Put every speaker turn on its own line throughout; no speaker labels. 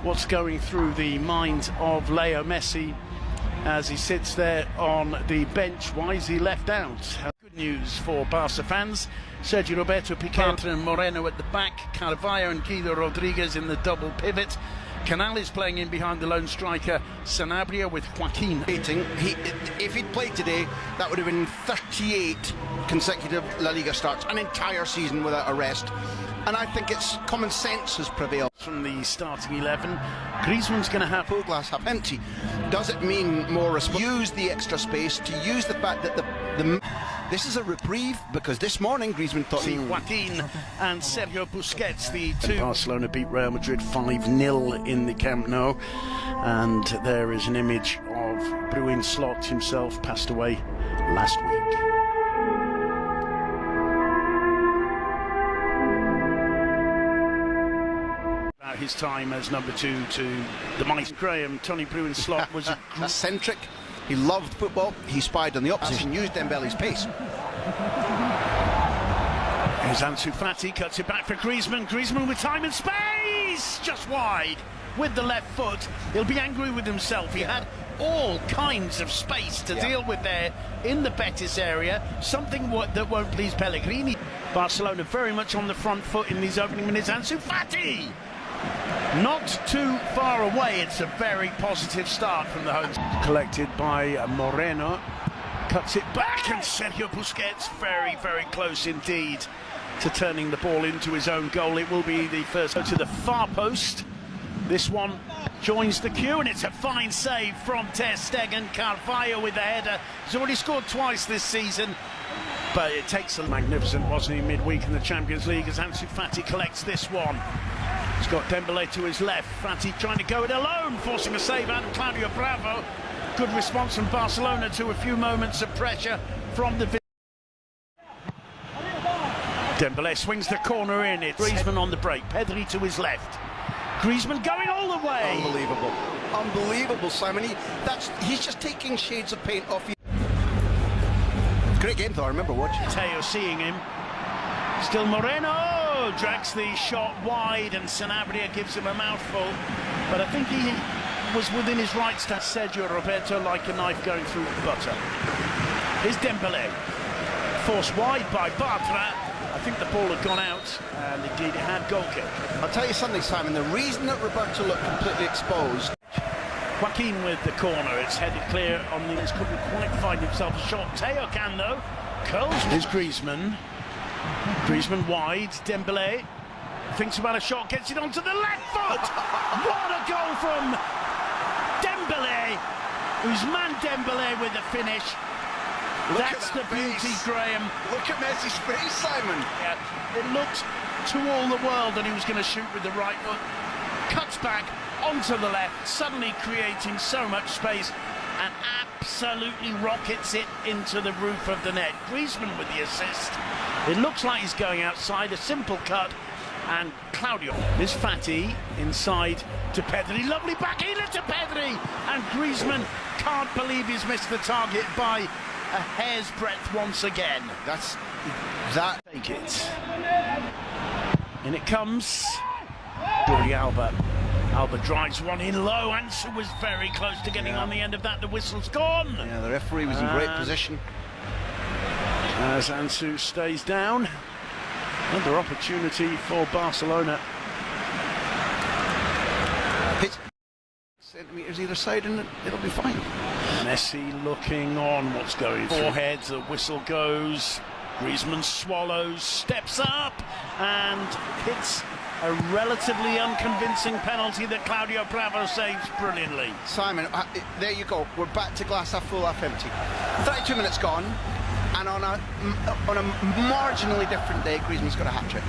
what's going through the mind of Leo Messi as he sits there on the bench. Why is he left out? Good news for Barca fans. Sergio Roberto Piqué and Moreno at the back, Carvalho and Guido Rodriguez in the double pivot. Canal is playing in behind the lone striker Sanabria with Joaquin.
If he'd played today, that would have been 38 consecutive La Liga starts, an entire season without a rest. And I think it's common sense has prevailed.
From the starting 11, Griezmann's going to have
full glass half empty. Does it mean more use the extra space, to use the fact that this is a reprieve, because this morning Griezmann thought
Joaquin and Sergio Busquets, the two. Barcelona beat Real Madrid 5-0 in the Camp Nou, and there is an image of Bruin Slot himself, passed away last week. His time as number 2 to the mighty Graham. Tony Bruin Slot was
eccentric. He loved football. He spied on the opposition, used Dembele's pace.
Here's Ansu Fati, cuts it back for Griezmann. Griezmann with time and space, just wide with the left foot. He'll be angry with himself. He had all kinds of space to deal with there in the Betis area, something that won't please Pellegrini. Barcelona very much on the front foot in these opening minutes. Ansu Fati! Not too far away. It's a very positive start from the home. Collected by Moreno, cuts it back, and Sergio Busquets very, very close indeed to turning the ball into his own goal. It will be the first to the far post. This one joins the queue, and it's a fine save from Ter Stegen. Carvalho with the header. He's already scored twice this season, but it takes a magnificent, wasn't he, midweek in the Champions League, as Ansu Fati collects this one. He's got Dembele to his left. Fati trying to go it alone, forcing a save out of Claudio Bravo. Good response from Barcelona to a few moments of pressure from the... Dembele swings the corner in. It's Griezmann on the break. Pedri to his left. Griezmann going all the way.
Unbelievable. Unbelievable, Simon. He's just taking shades of paint off you. Great game, though. I remember watching.
Teo seeing him. Still Moreno drags the shot wide, and Sanabria gives him a mouthful. But I think he was within his rights to Sergio Roberto like a knife going through butter. Here's Dembele. Forced wide by Bartra. I think the ball had gone out, and indeed it had goal kick.
I'll tell you something, Simon. The reason that Roberto looked completely exposed...
Joaquin with the corner. It's headed clear on the... Couldn't quite find himself a shot. Teo can, though. Curls. Here's Griezmann. Griezmann wide. Dembele thinks about a shot, gets it onto the left foot. What a goal from Dembele. Ousmane Dembele with the finish. That's the beauty, Graham.
Look at Messi's face, Simon.
Yeah, it looked to all the world that he was going to shoot with the right foot. Cuts back onto the left, suddenly creating so much space, and absolutely rockets it into the roof of the net. Griezmann with the assist. It looks like he's going outside, a simple cut, and Claudio. Is Fati inside to Pedri. Lovely backhander to Pedri, and Griezmann can't believe he's missed the target by a hair's breadth once again.
That's...
Take it. In it comes. Jordi Alba. Alba drives one in low. Ansu was very close to getting on the end of that. The whistle's gone.
Yeah, the referee was in great position.
As Ansu stays down. Another opportunity for Barcelona.
Centimetres either side, and it'll be fine.
Messi looking on what's going through. Forehead, the whistle goes. Griezmann swallows, steps up, and hits a relatively unconvincing penalty that Claudio Bravo saves brilliantly.
Simon, there you go. We're back to glass half full, half empty. 32 minutes gone, and on a marginally different day, Griezmann's got a hat-trick.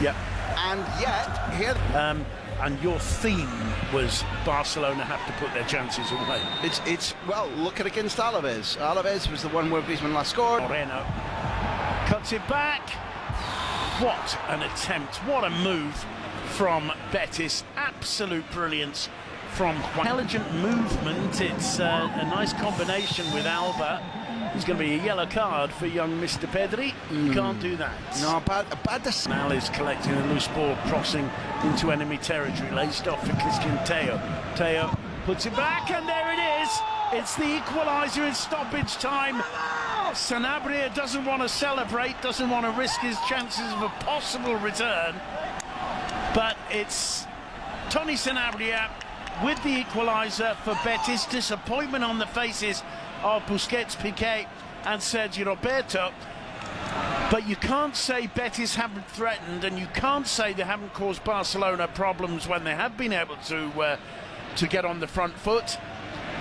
Yep.
And yet, here...
and your theme was Barcelona have to put their chances away.
Well, look at against Alaves. Alaves was the one where Griezmann last scored.
Moreno cuts it back. What an attempt, what a move from Betis. Absolute brilliance from intelligent movement. It's a nice combination with Alba. There's going to be a yellow card for young Mr. Pedri. You can't do that.
No, bad.
Mal is collecting a loose ball, crossing into enemy territory. Laced off for Christian Thiago. Thiago puts it back, and there it is. It's the equaliser in stoppage time. Sanabria doesn't want to celebrate, doesn't want to risk his chances of a possible return. But it's Tony Sanabria with the equaliser for Betis. Disappointment on the faces of Busquets, Piqué and Sergio Roberto. But you can't say Betis haven't threatened, and you can't say they haven't caused Barcelona problems when they have been able to get on the front foot.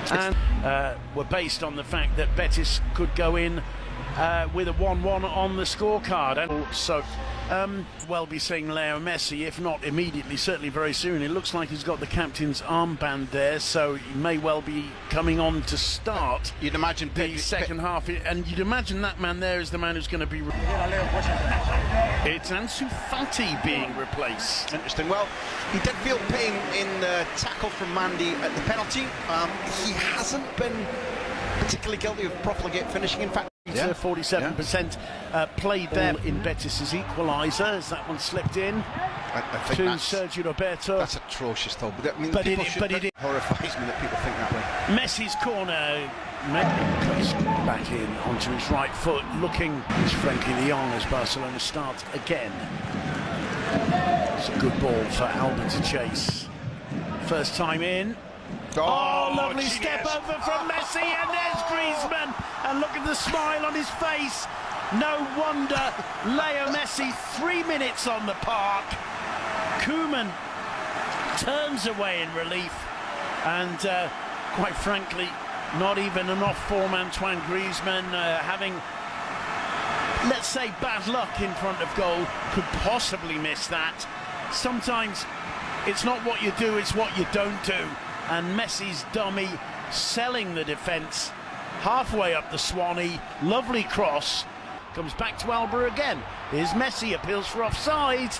And were based on the fact that Betis could go in with a 1-1 on the scorecard. And so well be seeing Leo Messi, if not immediately, certainly very soon. It looks like he's got the captain's armband there, so he may well be coming on to start.
You'd imagine
the second half, and you'd imagine that man there is the man who's going to be. It's Ansu Fati being replaced.
Interesting. Well, he did feel pain in the tackle from Mandy at the penalty. He hasn't been particularly guilty of profligate finishing. In fact,
47% played there in Betis' equaliser as that one slipped in
I think
to Sergio Roberto.
That's atrocious, though. But, I mean,
but
it
horrifies
me that people think that way.
Messi's corner, placed back in onto his right foot, looking as Frankie de Jong as Barcelona start again. It's a good ball for Alba to chase. First time in. Oh, lovely step over from Messi, and there's Griezmann, and look at the smile on his face. No wonder Leo Messi 3 minutes on the park. Koeman turns away in relief, and quite frankly, not even an off-form Antoine Griezmann having, let's say, bad luck in front of goal, could possibly miss that. Sometimes it's not what you do, it's what you don't do. And Messi's dummy selling the defence halfway up the Swanee. Lovely cross. Comes back to Alba again. Here's Messi, appeals for offside.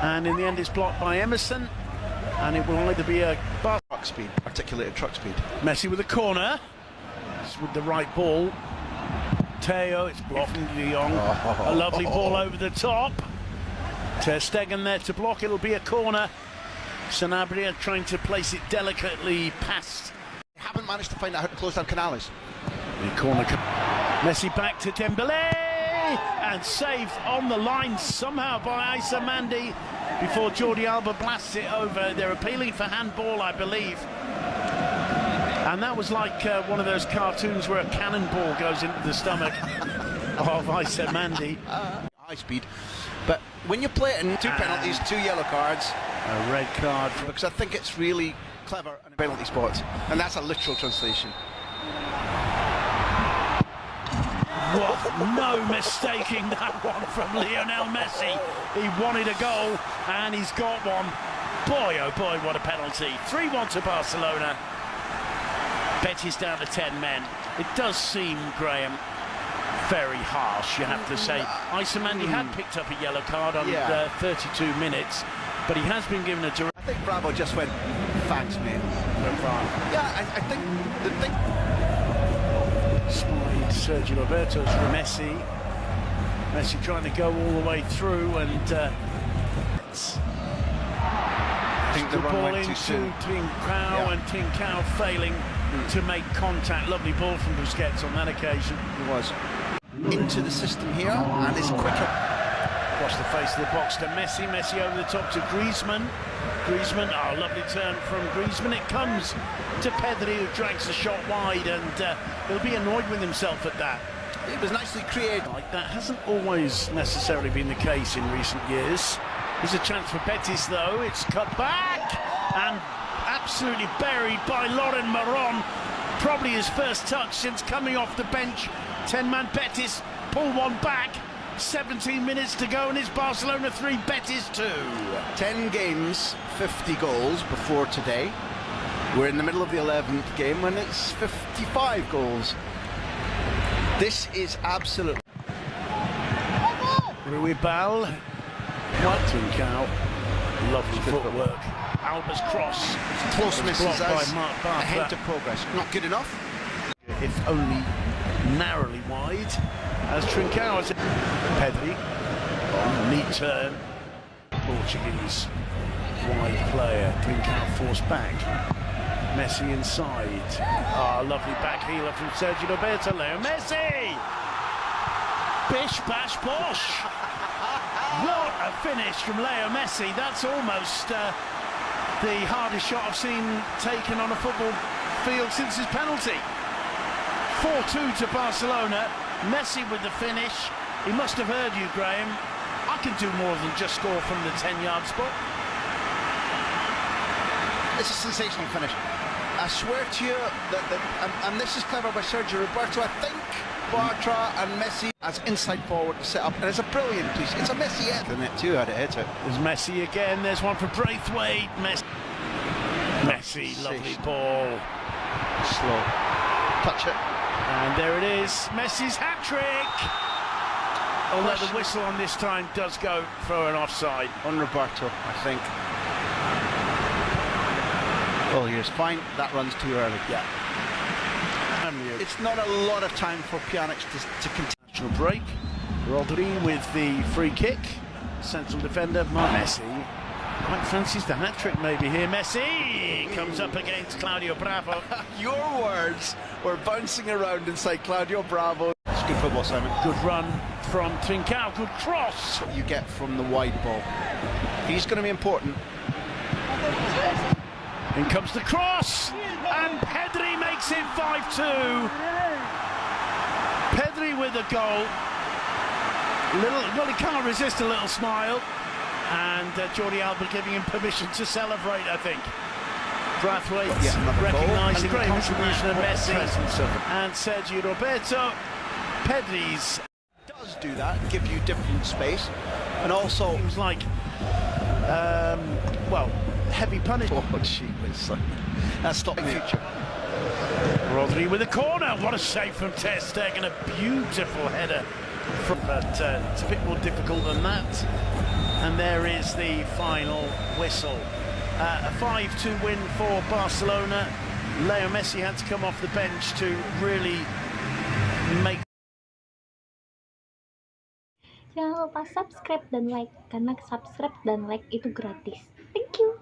And in the end it's blocked by Emerson. And it will either be a
truck speed, articulated truck speed.
Messi with a corner. It's with the right ball. Teo, it's blocked from de Jong. A lovely ball over the top. Ter Stegen there to block. It'll be a corner. Sanabria trying to place it delicately past.
They haven't managed to find out how to close down Canales.
The corner. Messi back to Dembele, and saved on the line somehow by Issa Mandi before Jordi Alba blasts it over. They're appealing for handball, I believe. And that was like one of those cartoons where a cannonball goes into the stomach of Issa Mandi.
High speed. But when you play it in 2 penalties, 2 yellow cards,
a red card,
because I think it's really clever in penalty spots, and that's a literal translation.
What? No mistaking that one from Lionel Messi. He wanted a goal, and he's got one. Boy, oh boy, what a penalty. 3-1 to Barcelona. Betis down to 10 men. It does seem, Graham, very harsh, you have to say. Issa Mandi had picked up a yellow card on 32 minutes, but he has been given a direct.
I think Bravo just went, thanks, mate. Yeah, I think the thing.
Slide Sergio Roberto for Messi. Messi trying to go all the way through, and
I think the
ball
run went
into
too soon.
Trincao, and Trincao failing to make contact. Lovely ball from Busquets on that occasion.
He was. Into the system here, and it's quicker.
Across the face of the box to Messi. Messi over the top to Griezmann. Griezmann, oh, lovely turn from Griezmann. It comes to Pedri, who drags the shot wide, and he'll be annoyed with himself at that.
It was nicely created.
Like that hasn't always necessarily been the case in recent years. There's a chance for Betis, though. It's cut back and absolutely buried by Lauren Maron. Probably his first touch since coming off the bench. 10-man Betis pull one back. 17 minutes to go, and it's Barcelona 3, Betis 2.
10 games, 50 goals before today. We're in the middle of the 11th game, and it's 55 goals. This is absolute.
Rui Bal. Trincao. Lovely footwork. Alba's cross.
Close misses
by Mark Bartra.
ahead of progress. Not good enough.
If only narrowly wide as Trincao has Pedri on neat turn. Portuguese wide player. Trincao forced back. Messi inside. Lovely back healer from Sergio Roberto. Leo Messi! Bish bash bosh! What a finish from Leo Messi. That's almost the hardest shot I've seen taken on a football field since his penalty. 4-2 to Barcelona. Messi with the finish. He must have heard you, Graham. I can do more than just score from the 10-yard spot.
It's a sensational finish. I swear to you that and this is clever by Sergio Roberto. I think Bartra and Messi as inside forward to set up, and it's a brilliant piece. It's a Messi hit, isn't it? Too how to hit it.
There's Messi again. There's one for Braithwaite. Messi, lovely ball.
Slow. Touch it.
And there it is. Messi's hat-trick. Although the whistle on this time does go for an offside.
On Roberto, I think. Oh, here's fine. That runs too early.
Yeah.
It's not a lot of time for Pjanic to continue.
Break. Rodri with the free kick. Central defender, Messi. Quite fancies the hat-trick maybe here. Messi comes up against Claudio Bravo.
Your words were bouncing around inside Claudio Bravo. It's good football, Simon.
Good run from Trincao. Good cross.
What you get from the wide ball. He's going to be important.
In comes the cross, and Pedri makes it 5-2. Pedri with a goal. Well, he can't resist a little smile, and Jordi Alba giving him permission to celebrate, I think. Braithwaite recognising the contribution of Messi and Sergio Roberto. Pedri's
does do that, give you different space, and also
it was like, well, heavy punishment.
Oh, gee whiz. That's stopping future.
Rodri with a corner. What a save from Ter Stegen. A beautiful header. But it's a bit more difficult than that. And there is the final whistle. A 5-2 win for Barcelona. Leo Messi had to come off the bench to really make.
Jangan lupa subscribe dan like, karena subscribe dan like itu gratis. Thank you.